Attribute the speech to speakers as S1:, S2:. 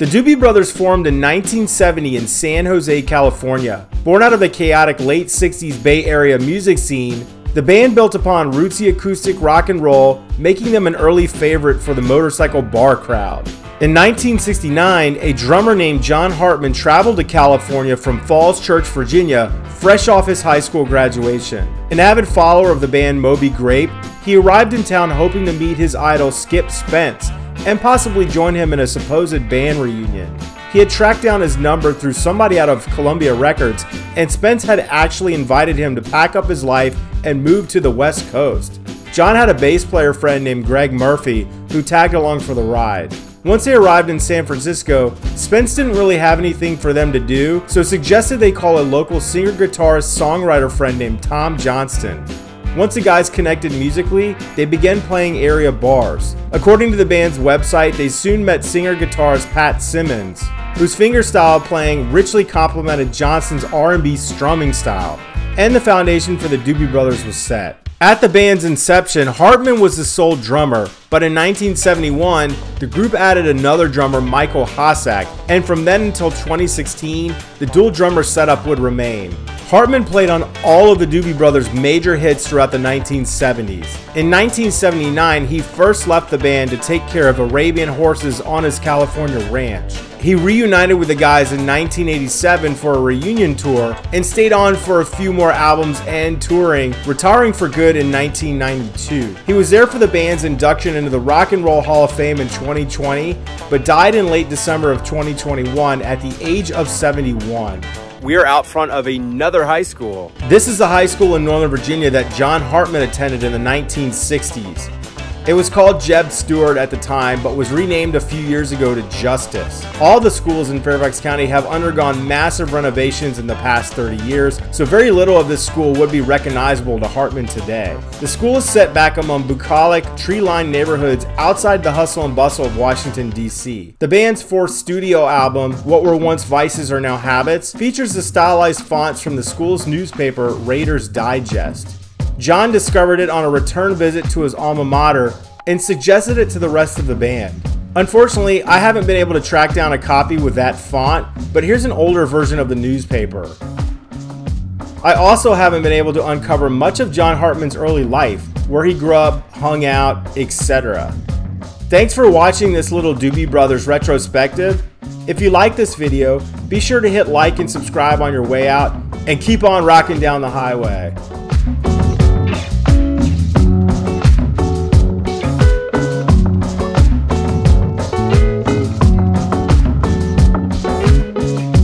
S1: The Doobie Brothers formed in 1970 in San Jose, California. Born out of the chaotic late 60s Bay Area music scene, the band built upon rootsy acoustic rock and roll, making them an early favorite for the motorcycle bar crowd. In 1969, a drummer named John Hartman traveled to California from Falls Church, Virginia, fresh off his high school graduation. An avid follower of the band Moby Grape, he arrived in town hoping to meet his idol Skip Spence and possibly join him in a supposed band reunion. He had tracked down his number through somebody out of Columbia Records, and Spence had actually invited him to pack up his life and move to the West Coast. John had a bass player friend named Greg Murphy who tagged along for the ride. Once they arrived in San Francisco, Spence didn't really have anything for them to do, so suggested they call a local singer-guitarist-songwriter friend named Tom Johnston. Once the guys connected musically, they began playing area bars. According to the band's website, they soon met singer-guitarist Pat Simmons, whose fingerstyle playing richly complemented Johnston's R&B strumming style, and the foundation for the Doobie Brothers was set. At the band's inception, Hartman was the sole drummer, but in 1971, the group added another drummer, Michael Hossack, and from then until 2016, the dual drummer setup would remain. Hartman played on all of the Doobie Brothers' major hits throughout the 1970s. In 1979, he first left the band to take care of Arabian horses on his California ranch. He reunited with the guys in 1987 for a reunion tour and stayed on for a few more albums and touring, retiring for good in 1992. He was there for the band's induction into the Rock and Roll Hall of Fame in 2020, but died in late December of 2021 at the age of 71. We are out front of another high school. This is the high school in Northern Virginia that John Hartman attended in the 1960s. It was called Jeb Stuart at the time, but was renamed a few years ago to Justice. All the schools in Fairfax County have undergone massive renovations in the past 30 years, so very little of this school would be recognizable to Hartman today. The school is set back among bucolic, tree-lined neighborhoods outside the hustle and bustle of Washington, D.C. The band's fourth studio album, What Were Once Vices Are Now Habits, features the stylized fonts from the school's newspaper, Raiders Digest. John discovered it on a return visit to his alma mater and suggested it to the rest of the band. Unfortunately, I haven't been able to track down a copy with that font, but here's an older version of the newspaper. I also haven't been able to uncover much of John Hartman's early life, where he grew up, hung out, etc. Thanks for watching this little Doobie Brothers retrospective. If you like this video, be sure to hit like and subscribe on your way out, and keep on rocking down the highway.